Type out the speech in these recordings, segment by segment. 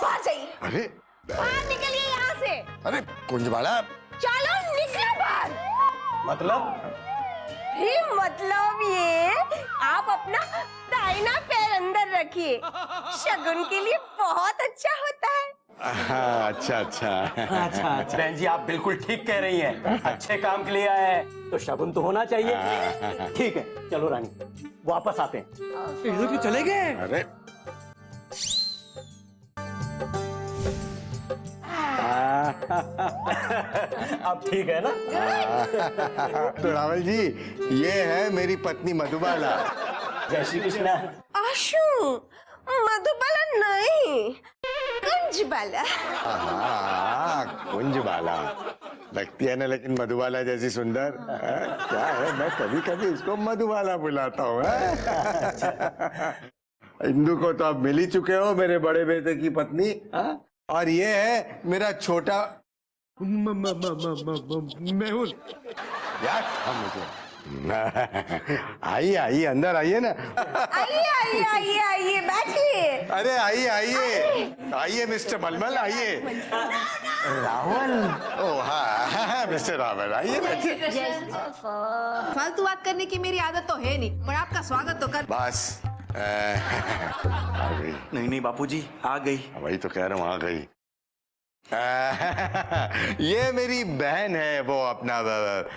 बाहर जाइए। अरे बाहर निकलिए यहाँ से। अरे कुंजबाला, चलो निकलो बाहर। मतलब ये आप अपना दाहिना पैर अंदर रखिए, शगुन के लिए बहुत अच्छा होता है। अच्छा अच्छा अच्छा बहन जी, आप बिल्कुल ठीक कह रही हैं। अच्छे काम के लिए आए हैं तो शगुन तो होना चाहिए। ठीक है, चलो रानी वापस आते हैं। ये तो चले गए। अरे अब ठीक है ना? तो रावल जी, ये है मेरी पत्नी मधुबाला। जय श्री कृष्णा। आशु, मधुबाला नहीं, कुंजबाला। कुंजबाला लगती है ना, लेकिन मधुबाला जैसी सुंदर। क्या है, मैं कभी कभी इसको मधुबाला बुलाता हूँ। इंदु को तो आप मिल ही चुके हो, मेरे बड़े बेटे की पत्नी। और ये है मेरा छोटा मेहुल। यार मुझे आइए आइए, अंदर आइए ना। आइए आइए आइए आइए, बैठिए। अरे आइए आइए आइए मिस्टर मलमल, आइए। रावल। ओ हाँ मिस्टर रावल, आइए बैठिए। फालतू बात करने की मेरी आदत तो है नहीं, पर आपका स्वागत तो कर। बस आ गई। नहीं बापूजी, आ गई। वही तो कह रहा हूँ, आ गई। ये मेरी बहन है, वो अपना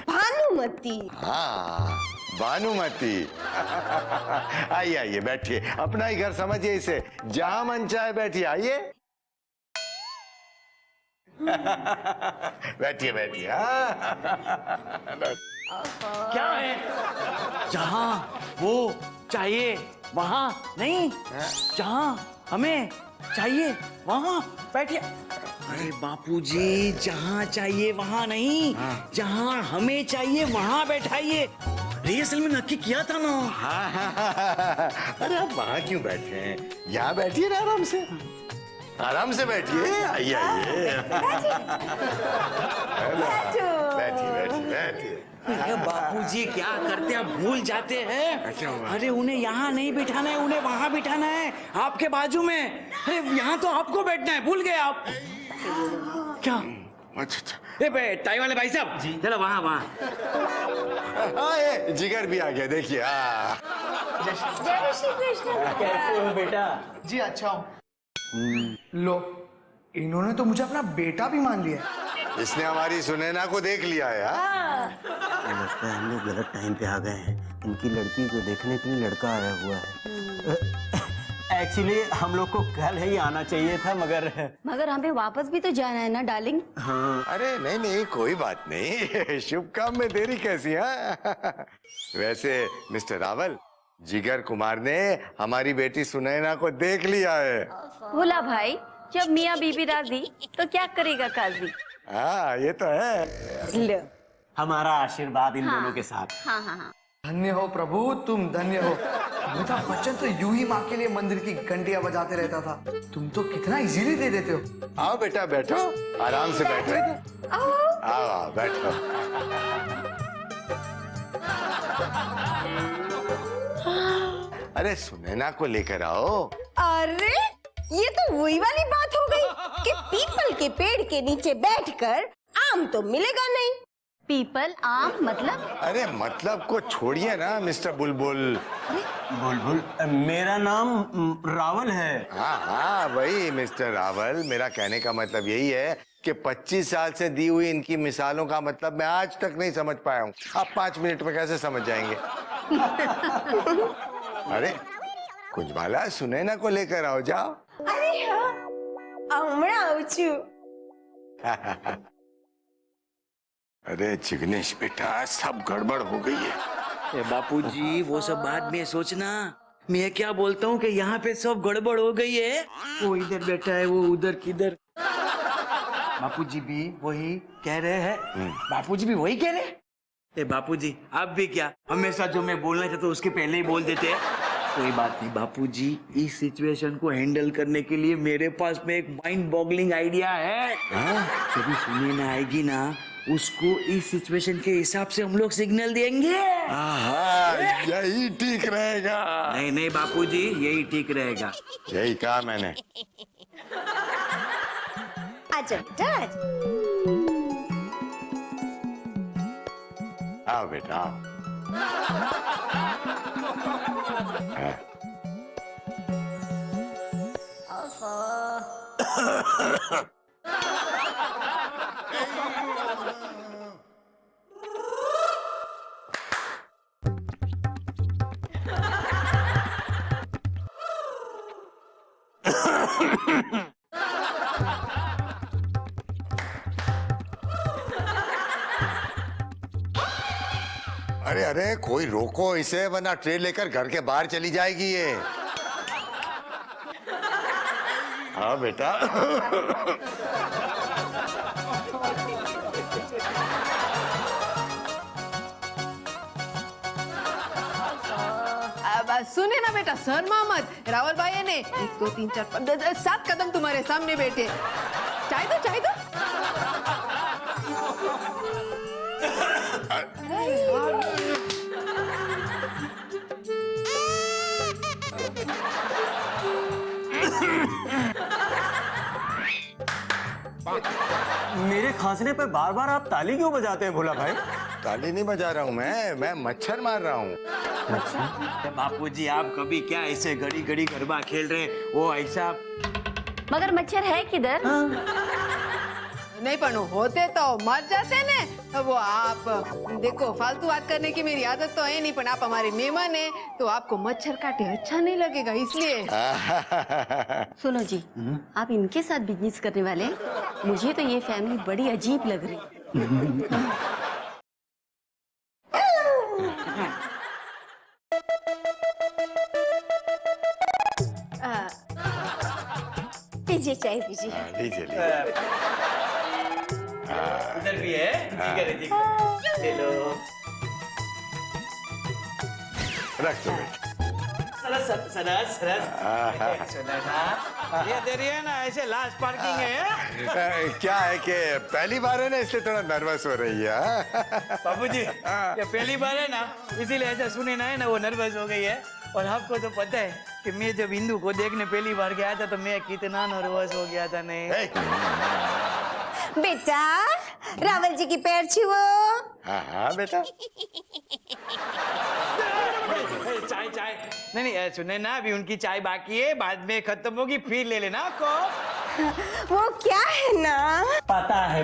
भानुमति। हाँ भानुमति। आइए आइए बैठिए, अपना ही घर समझिए इसे, जहां मन चाहे बैठिए। आइए बैठिए बैठिए। क्या है? जहाँ वो चाहिए वहाँ नहीं, जहाँ हमें चाहिए वहाँ बैठिए। अरे बापूजी, जहाँ चाहिए वहाँ नहीं, जहाँ हमें चाहिए वहाँ बैठाइए। रिहर्सल में नक्की किया था ना। अरे आप वहाँ क्यों बैठे हैं, यहाँ बैठिए ना, आराम से आराम से बैठिए। आइए आइए बैठिए बैठिए बैठिए। अरे बापूजी क्या करते हैं, भूल जाते हैं। अरे उन्हें यहाँ नहीं बिठाना है, उन्हें वहाँ बिठाना है, आपके बाजू में। अरे यहाँ तो आपको बैठना है, भूल गए आप क्या? अच्छा ए टाई वाले भाई साहब जी, चलो वहाँ वहाँ। जिगर भी आ गया, देखिए। जय श्री कृष्ण। कैसे हो बेटा? जी अच्छा हूँ। लो, इन्होंने तो मुझे अपना बेटा भी मान लिया। इसने हमारी सुनैना को देख लिया है। लगता है हम लोग गलत टाइम पे आ गए हैं। इनकी लड़की को देखने के लिए लड़का आया हुआ है। एक्चुअली हम लोग को कल ही आना चाहिए था, मगर हमें वापस भी तो जाना है ना डार्लिंग। हाँ। अरे नहीं नहीं, कोई बात नहीं, शुभ काम में देरी कैसी है। वैसे मिस्टर रावल, जिगर कुमार ने हमारी बेटी सुनैना को देख लिया है। भोला भाई, जब मियाँ बीबी राजी तो क्या करेगा काजी। हाँ ये तो है। लो। हमारा आशीर्वाद इन दोनों के साथ। हाँ हाँ हाँ। धन्य हो प्रभु, तुम धन्य हो। अमिताभ बच्चन तो यूं ही माँ के लिए मंदिर की घंटियां बजाते रहता था, तुम तो कितना इजीली दे देते हो। आओ बेटा बैठो, आराम से बैठो। आओ बैठो। अरे सुनैना को लेकर आओ। अरे ये तो वही वाली बात हो गई कि पीपल के पेड़ के नीचे बैठकर आम तो मिलेगा नहीं। पीपल आम मतलब? अरे मतलब को छोड़िए ना मिस्टर बुलबुल। बुलबुल? मेरा नाम रावल है। हाँ हाँ वही मिस्टर रावल। मेरा कहने का मतलब यही है कि 25 साल से दी हुई इनकी मिसालों का मतलब मैं आज तक नहीं समझ पाया हूँ। आप 5 मिनट में कैसे समझ जाएंगे? अरे कुंजबाला, सुनैना को लेकर आओ, जाओ। अरे हाँ, हमણાં આવું છું। अरे जिग्नेश बेटा, सब गड़बड़ हो गई है। बापूजी वो सब बाद में सोचना, मैं क्या बोलता हूँ कि यहाँ पे सब गड़बड़ हो गई है। वो इधर बैठा है, वो उधर किधर। बापूजी भी वही कह रहे हैं। बापूजी भी वही कह रहे हैं। बापूजी आप भी क्या, हमेशा जो मैं बोलना चाहता हूँ उसके पहले ही बोल देते हैं। कोई बात नहीं बापूजी, इस सिचुएशन को हैंडल करने के लिए मेरे पास में एक माइंड बॉगलिंग आइडिया है। जब भी सुनैना आएगी ना, उसको इस सिचुएशन के हिसाब से हम लोग सिग्नल देंगे। यही ठीक रहेगा। नहीं नहीं बापूजी, यही ठीक रहेगा। यही कहा मैंने। आजा बेटा आजा। आओ बेटा आओ। हाँ। अरे अरे कोई रोको इसे वरना ट्रे लेकर घर के बाहर चली जाएगी ये। हाँ बेटा। अब सुने ना बेटा, शर्मा मत। रावल भाई ने 1 2 3 4 5 7 कदम तुम्हारे सामने बैठे। चाय दो चाय दो। मेरे खांसने पर बार बार आप ताली क्यों बजाते हैं भोला भाई? ताली नहीं बजा रहा हूँ मैं मच्छर मार रहा हूँ। बापूजी आप कभी क्या ऐसे घड़ी घड़ी गरबा खेल रहे हैं, वो ऐसा। मगर मच्छर है किधर? नहीं पण होते तो मर जाते ने। वो आप देखो, फालतू बात करने की मेरी आदत तो है नहीं, पर आप हमारे मेहमान हैं तो आपको मच्छर काटे अच्छा नहीं लगेगा, इसलिए। सुनो जी, आप इनके साथ बिजनेस करने वाले हैं? मुझे तो ये फैमिली बड़ी अजीब लग रही। पीजिए चाय पीजिए। लीजिए लीजिए। इधर भी है, जिगर है, जिगर। ले लो। रख दो बेटा। सरस सरस सरस। सुना ना, ये दे रही है ना, ऐसे लास्ट पार्किंग है। क्या है कि पहली बार है ना, इसलिए थोड़ा नर्वस हो रही है। बाबूजी, ये पहली बार है ना, इसीलिए ऐसा सुने ना है ना, वो नर्वस हो गई है। और आपको तो पता है कि मैं जब हिंदू को देखने पहली बार गया था तो मैं कितना नर्वस हो गया था। नहीं बेटा, रावल जी की पैर छुओ। हाँ बेटा। चाय चाय नहीं सुने ना, अभी उनकी चाय बाकी है, बाद में खत्म होगी फिर ले लेना आपको। वो क्या है ना, पता है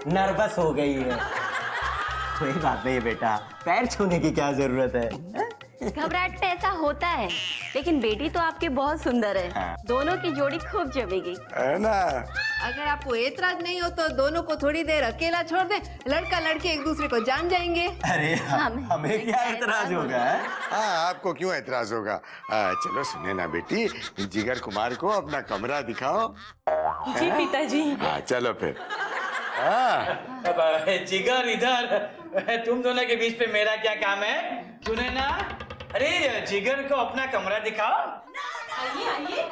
नर्वस हो गई है। कोई बात नहीं बेटा, पैर छूने की क्या जरूरत है? घबराहट में ऐसा होता है, लेकिन बेटी तो आपकी बहुत सुंदर है। हाँ। दोनों की जोड़ी खूब जमेगी। है ना। अगर आपको एतराज नहीं हो तो दोनों को थोड़ी देर अकेला छोड़ दें, लड़का लड़की एक दूसरे को जान जाएंगे। अरे हमें क्या एतराज होगा? हाँ आपको क्यों एतराज होगा? चलो सुने ना बेटी, जिगर कुमार को अपना कमरा दिखाओ। जी पिताजी। हाँ चलो फिर। जिगर इधर, तुम दोनों के बीच पे मेरा क्या काम है? सुने ना, अरे जिगर को अपना कमरा दिखाओ। आइए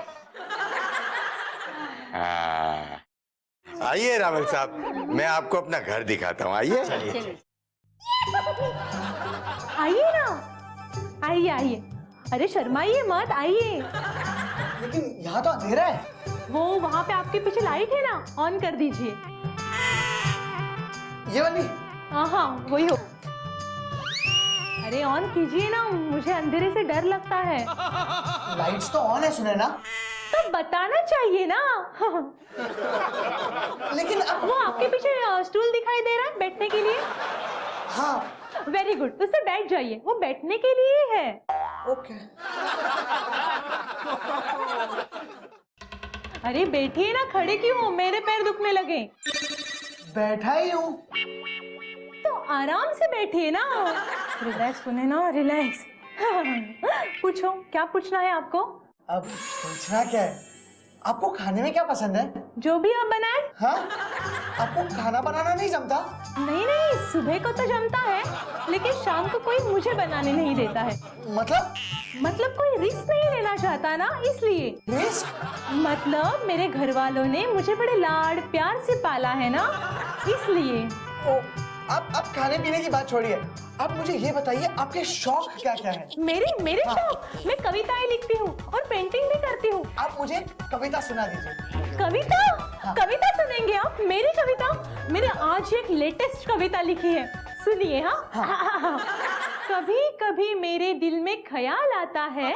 आइए रावल साहब, मैं आपको अपना घर दिखाता हूँ। आइए। आइए ना, आइए। अरे शर्माइए मत, आइए। लेकिन यहाँ तो अंधेरा है। वो वहाँ पे आपके पीछे लाइट है ना, ऑन कर दीजिए। ये वाली? हाँ वही हो। अरे ऑन कीजिए ना, मुझे अंधेरे से डर लगता है। लाइट्स तो ऑन है सुने ना। तो बताना चाहिए ना। लेकिन अब वो आपके पीछे स्टूल दिखाई दे रहा है बैठने के लिए। हाँ वेरी गुड, उस पर बैठ जाइए, वो बैठने के लिए ही है। ओके। अरे बैठिए ना, खड़े क्यों हो? मेरे पैर दुखने लगे। बैठा ही हूँ। तो आराम से बैठिए ना। रिलैक्स होने ना, रिलैक्स। पूछो, क्या पूछना है आपको? अब पूछना क्या है? आपको खाने में क्या पसंद है? जो भी आप बनाए। हाँ? आपको खाना बनाना नहीं जमता? नहीं, सुबह को तो जमता है, लेकिन शाम को कोई मुझे बनाने नहीं देता है। मतलब कोई रिस्क नहीं लेना चाहता ना, इसलिए। रिस्क? मतलब मेरे घर वालों ने मुझे बड़े लाड प्यार से पाला है ना, इसलिए। अब खाने पीने की बात छोड़िए, आप मुझे ये बताइए आपके शौक क्या क्या है? मेरे शौक, मैं कविताएं लिखती हूँ और पेंटिंग भी करती हूँ। आप मुझे कविता सुना दीजिए। कविता? कविता सुनेंगे आप? मेरी कविता? मैंने आज एक लेटेस्ट कविता लिखी है, सुनिए। हाँ, कभी कभी मेरे दिल में ख्याल आता है,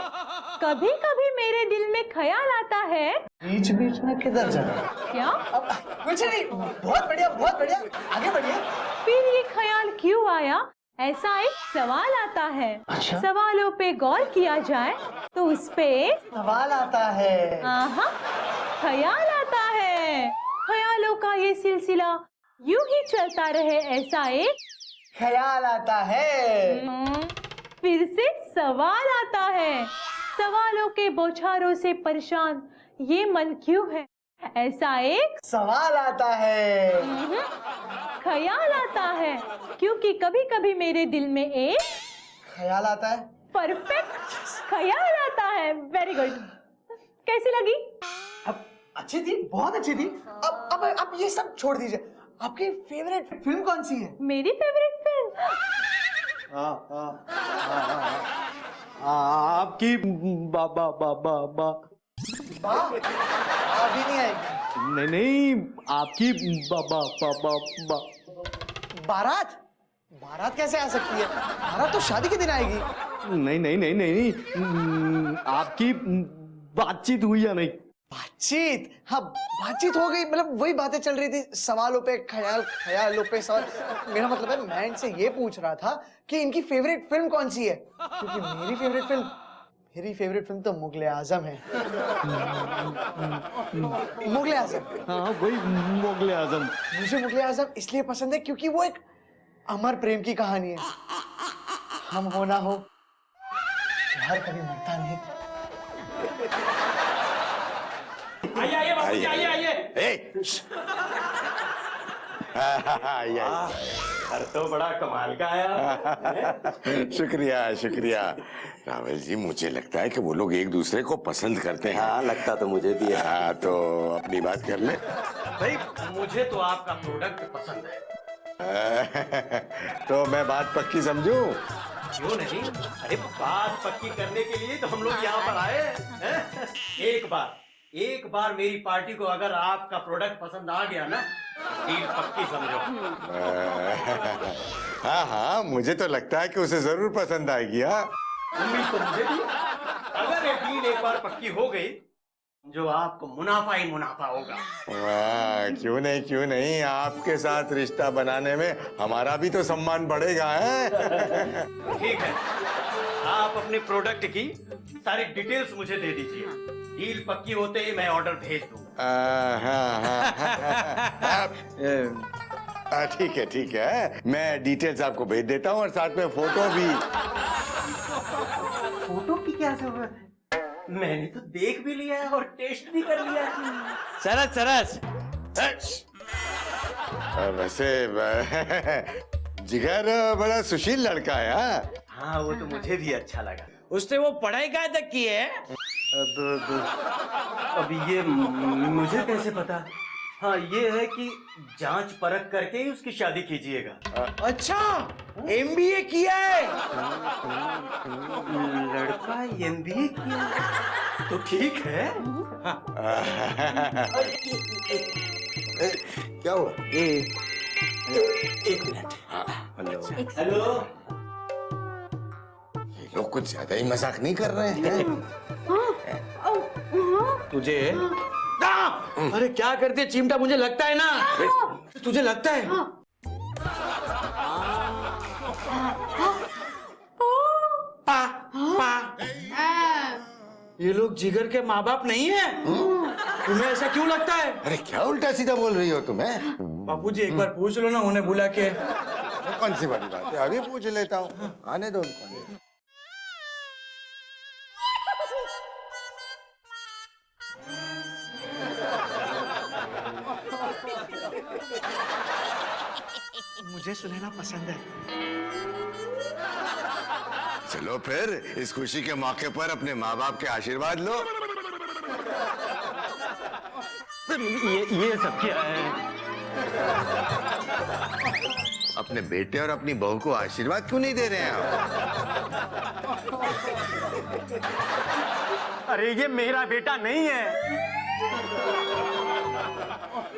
कभी कभी मेरे दिल में ख्याल आता है। बीच बीच में किधर जा रहे हैं? क्या? अब कुछ नहीं, बहुत बढ़िया, आगे बढ़िए। फिर ये ख्याल क्यों आया, ऐसा एक सवाल आता है। अच्छा? सवालों पे गौर किया जाए तो उस पे सवाल आता है। आहा, ख्याल आता है। ख्यालों का ये सिलसिला यूं ही चलता रहे, ऐसा एक ख्याल आता है। फिर से सवाल आता है। सवालों के बौछारों से परेशान ये मन क्यों है, ऐसा एक सवाल आता है। ख्याल आता है, क्योंकि कभी कभी मेरे दिल में एक ख्याल आता है। परफेक्ट ख्याल आता है। Very good. कैसी लगी? अब अच्छी थी, बहुत अच्छी थी। अब ये सब छोड़ दीजिए। आपकी फेवरेट फिल्म कौन सी है? मेरी फेवरेट फिल्म? आपकी बाबा बाबा बा अभी नहीं आएगी। नहीं, आपकी बाबा बाबा बा बारात? बारात कैसे आ सकती है? बारात तो शादी के दिन आएगी। नहीं, आपकी बातचीत हुई या नहीं? बातचीत? हाँ, बातचीत हो गई। मतलब वही बातें चल रही थी, सवालों पे ख्यालों पे सवाल। मेरा मतलब है, मैं इनसे ये पूछ रहा था कि इनकी फेवरेट फिल्म कौन सी है, क्योंकि मेरी फेवरेट फिल्म तो मुगले आजम है। मुगले आजम। हाँ, वही मुगले आजम। मुझे मुगले आजम इसलिए पसंद है क्योंकि वो एक अमर प्रेम की कहानी है। हम हो ना हो, प्यार कभी मरता नहीं। घर तो बड़ा कमाल का आया। शुक्रिया रावल जी, मुझे लगता है कि वो लोग एक दूसरे को पसंद करते हैं। हाँ, लगता तो मुझे भी है। हाँ, तो अपनी बात कर ले। भाई मुझे तो आपका प्रोडक्ट पसंद है। तो मैं बात पक्की समझूं? क्यों नहीं? अरे बात पक्की करने के लिए तो हम लोग यहाँ पर आए हैं। एक बार मेरी पार्टी को अगर आपका प्रोडक्ट पसंद आ गया ना, डील पक्की समझो। हाँ, मुझे तो लगता है कि उसे जरूर पसंद आएगी। हाँ, उम्मीद तो मुझे भी। अगर ये डील एक बार पक्की हो गई, जो आपको मुनाफा ही मुनाफा होगा। वाह, क्यों नहीं, आपके साथ रिश्ता बनाने में हमारा भी तो सम्मान बढ़ेगा। है ठीक है, आप अपने प्रोडक्ट की सारी डिटेल्स मुझे दे दीजिए। डील पक्की होते ही मैं ऑर्डर भेज दूंगा। ठीक है, मैं डिटेल्स आपको भेज देता हूँ और साथ में फोटो भी। फोटो की क्या जरूरत है? मैंने तो देख भी लिया है और टेस्ट भी कर लिया है। सरस। वैसे जिगर बड़ा सुशील लड़का है। हाँ, वो तो मुझे भी अच्छा लगा। उसने वो पढ़ाई कहाँ तक की है? अब ये मुझे कैसे पता? हाँ, ये है कि जांच परख करके ही उसकी शादी कीजिएगा। अच्छा, MBA किया है? लड़का MBA किया है? तो ठीक है। क्या हुआ? एक मिनट। हेलो। ये लोग कुछ ज्यादा ही मजाक नहीं कर रहे हैं? तुझे अरे क्या करते चिमटा, मुझे लगता है ना। तुझे लगता है? पा ये लोग जिगर के माँ बाप नहीं है। तुम्हें ऐसा क्यों लगता है? अरे क्या उल्टा सीधा बोल रही हो तुम्हें? बापूजी एक बार पूछ लो ना उन्हें बुला के। कौन सी बड़ी बात है, अभी पूछ लेता हूँ। आने दो उनको। मुझे सुनहरा पसंद है। चलो फिर इस खुशी के मौके पर अपने माँ बाप के आशीर्वाद लो। ये सब क्या है? अपने बेटे और अपनी बहू को आशीर्वाद क्यों नहीं दे रहे हैं आप? अरे ये मेरा बेटा नहीं है,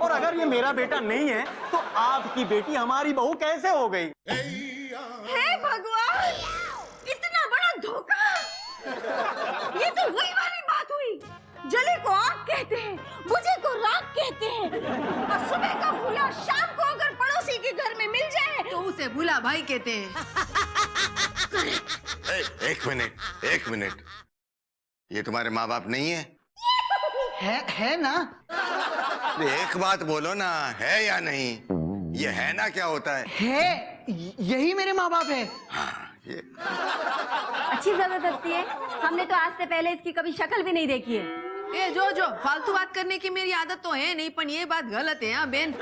और अगर ये मेरा बेटा नहीं है तो आपकी बेटी हमारी बहू कैसे हो गई? हे भगवान, इतना बड़ा धोखा! ये तो वही वाली बात हुई। जले को आग कहते हैं, बुझे को राख कहते हैं, और सुबह का भूला शाम को अगर पड़ोसी के घर में मिल जाए तो उसे भूला भाई कहते हैं। एक मिनट, ये तुम्हारे माँ बाप नहीं है? है ना? एक बात बोलो ना, है या नहीं? ये है ना क्या होता है? यही मेरे माँ बाप है। हाँ, ये अच्छी जबरदस्ती है, हमने तो आज से पहले इसकी कभी शक्ल भी नहीं देखी है। ए जो फालतू बात करने की मेरी आदत तो है नहीं, पर ये बात गलत है। हाँ बेन,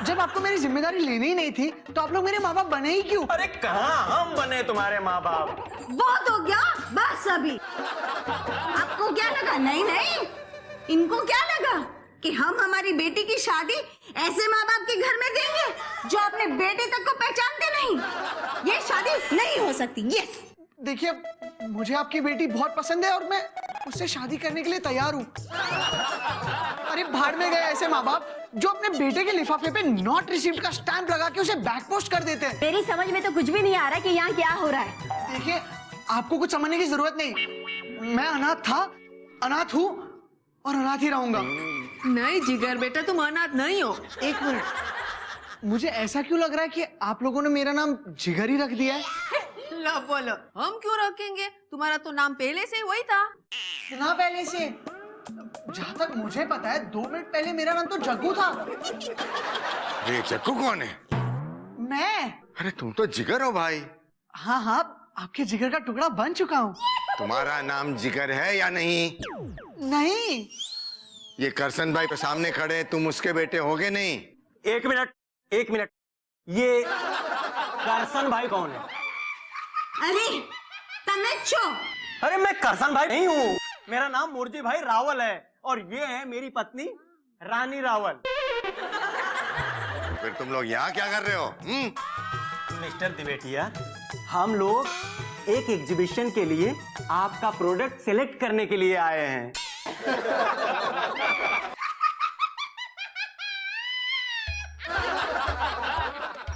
जब आपको मेरी जिम्मेदारी लेनी ही नहीं थी तो आप लोग मेरे माँ बाप बने ही क्यों? अरे कहाँ हम बने तुम्हारे माँ बाप? बहुत हो गया बस। अभी आपको क्या लगा? नहीं, इनको क्या लगा कि हम हमारी बेटी की शादी ऐसे माँ बाप के घर में देंगे जो अपने बेटे तक को पहचानते नहीं? ये शादी नहीं हो सकती। यस, देखिए, मुझे आपकी बेटी बहुत पसंद है और मैं उससे शादी करने के लिए तैयार हूँ। अरे भाड़ में गए ऐसे माँ बाप जो अपने बेटे के लिफाफे पे नॉट रिसीव्ड का स्टैंप लगा के उसे बैक पोस्ट कर देते हैं। मेरी समझ में तो कुछ भी नहीं आ रहा कि यहाँ क्या हो रहा है। देखिए, आपको कुछ समझने की जरूरत नहीं। मैं अनाथ था, अनाथ हूँ और अनाथ ही रहूंगा। नहीं जिगर बेटा, तुम अनाथ नहीं हो। एक मिनट, मुझे ऐसा क्यों लग रहा है कि आप लोगों ने मेरा नाम जिगर ही रख दिया है? लो बोलो, हम क्यों रखेंगे? तुम्हारा तो नाम पहले से वही था। ना पहले से? जहाँ तक मुझे पता है 2 मिनट पहले मेरा नाम तो जग्गू था। ये जग्गू कौन है? मैं? अरे तुम तो जिगर हो भाई। हाँ, आपके जिगर का टुकड़ा बन चुका हूँ। तुम्हारा नाम जिगर है या नहीं? नहीं। ये करसन भाई के सामने खड़े, तुम उसके बेटे होगे नहीं? एक मिनट, ये करसन भाई कौन है? अरे तमेच्चो, अरे मैं करसन भाई नहीं हूँ, मेरा नाम मुर्जी भाई रावल है और ये है मेरी पत्नी रानी रावल। तो फिर तुम लोग यहाँ क्या कर रहे हो? मिस्टर दिवेटिया, हम लोग एक एग्जीबिशन के लिए आपका प्रोडक्ट सिलेक्ट करने के लिए आए हैं।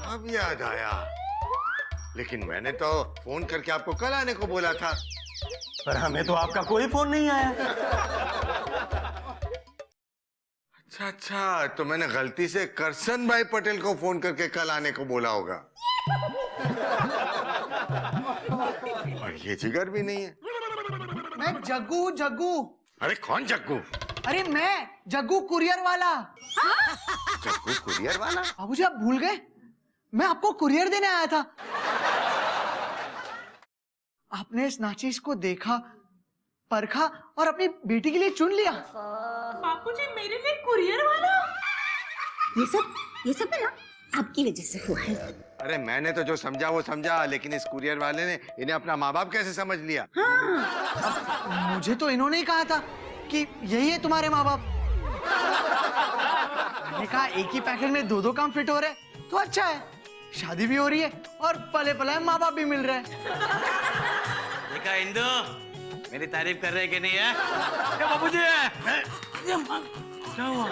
अब याद आया, लेकिन मैंने तो फोन करके आपको कल आने को बोला था। पर हमें तो आपका कोई फोन नहीं आया। अच्छा, तो मैंने गलती से करसन भाई पटेल को फोन करके कल आने को बोला होगा। और ये जिगर भी नहीं है। मैं जग्गू। अरे कौन जग्गू? अरे मैं जग्गू कुरियर वाला। जग्गू कुरियर वाला? बाबूजी आप भूल गए? मैं आपको कुरियर देने आया था। आपने इस नाचीज को देखा, परखा और अपनी बेटी के लिए चुन लिया। बापूजी मेरे लिए कुरियर वाला? ये सब है ना आपकी वजह से हुआ है। अरे मैंने तो जो समझा वो समझा, लेकिन इस कुरियर वाले ने इन्हें अपना माँ बाप कैसे समझ लिया? मुझे तो इन्होंने ही कहा था कि यही है तुम्हारे माँ बाप। मैंने कहा एक ही पैकेट में 2 काम फिट हो रहे तो अच्छा है, शादी भी हो रही है और पले पले माँ बाप भी मिल रहे हैं। देखा इंदु, मेरी तारीफ कर रहे कि नहीं है? क्या बाबूजी है? क्या हुआ?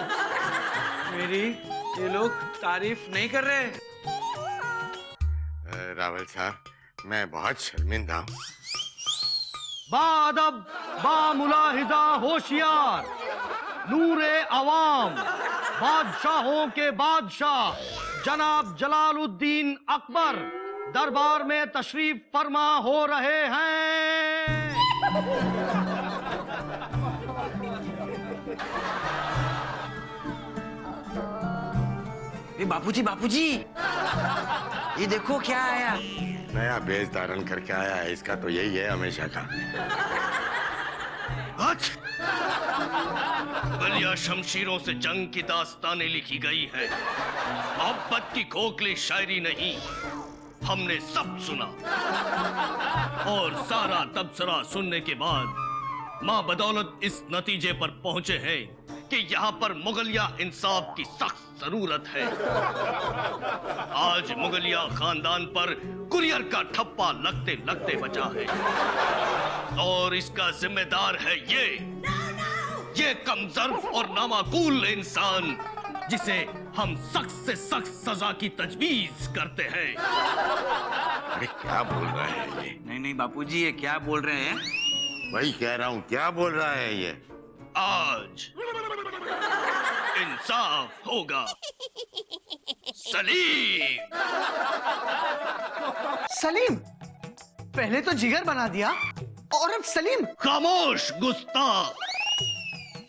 मेरी ये लोग तारीफ नहीं कर रहे। रावल साहब, मैं बहुत शर्मिंदा हूँ। बादब बामुलाहिजा होशियार, नूरे अवाम, बादशाहों के बादशाह जनाब जलालुद्दीन अकबर दरबार में तशरीफ फरमा हो रहे हैं। बापूजी, ये देखो क्या आया। नया बेस धारण करके आया है, इसका तो यही है हमेशा का। बलिया शमशीरों से जंग की दास्तानें लिखी गई है, मोहब्बत की खोखली शायरी नहीं। हमने सब सुना और सारा तबसरा सुनने के बाद मां बदौलत इस नतीजे पर पहुंचे हैं कि यहाँ पर मुगलिया इंसाफ की सख्त जरूरत है। आज मुगलिया खानदान पर कुरियर का ठप्पा लगते लगते बचा है और इसका जिम्मेदार है ये कमजोर और नामाकूल इंसान जिसे हम सख्त से सख्त सजा की तजवीज करते हैं। अरे क्या बोल रहा है ये? नहीं बापूजी, ये क्या बोल रहे हैं? वही कह रहा हूँ, क्या बोल रहा है ये? आज इंसाफ होगा। सलीम सलीम, पहले तो जिगर बना दिया और अब सलीम। खामोश गुस्ताख,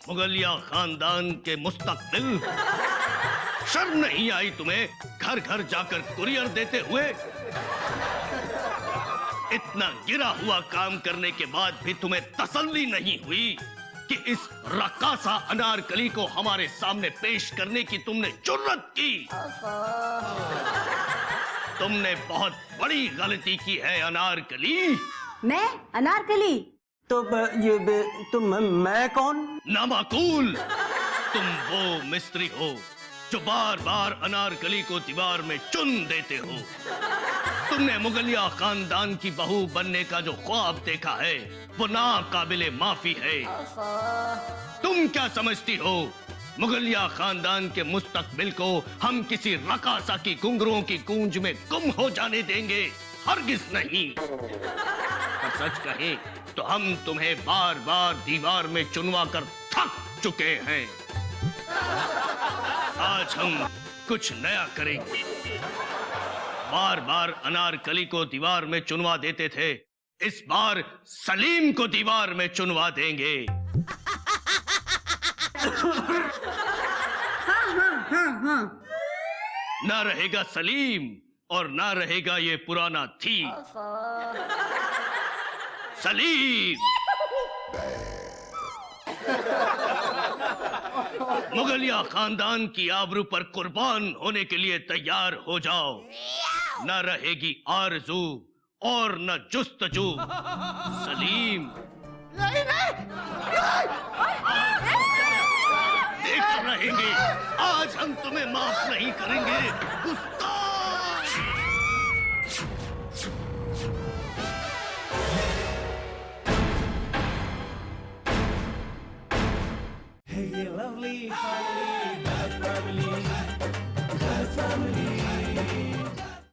मुगलिया खानदान के मुस्तकबिल, शर्म नहीं आई तुम्हें घर घर जाकर कुरियर देते हुए? इतना गिरा हुआ काम करने के बाद भी तुम्हें तसल्ली नहीं हुई कि इस रक्कासा अनारकली को हमारे सामने पेश करने की तुमने जुर्रत की। तुमने बहुत बड़ी गलती की है अनारकली। मैं अनारकली? तो तो मैं कौन? नामाकूल, तुम वो मिस्त्री हो जो बार बार अनारकली को दीवार में चुन देते हो। तुमने मुगलिया खानदान की बहू बनने का जो ख्वाब देखा है वो नाकाबिले माफी है। तुम क्या समझती हो मुगलिया खानदान के मुस्तकबिल को हम किसी रकासा की घुंघरुओं की गूंज में गुम हो जाने देंगे? हरगिज नहीं। पर सच कहे तो हम तुम्हें बार बार दीवार में चुनवा कर थक चुके हैं। आज हम कुछ नया करेंगे। बार बार अनारकली को दीवार में चुनवा देते थे, इस बार सलीम को दीवार में चुनवा देंगे। हाँ। ना रहेगा सलीम और ना रहेगा ये पुराना थी। सलीम, मुगलिया खानदान की आबरू पर कुर्बान होने के लिए तैयार हो जाओ। न रहेगी आरज़ू और न जुस्तजू। सलीम, देख रहेंगे, आज हम तुम्हें माफ नहीं करेंगे। गुस्ताख! Hey, you lovely heart.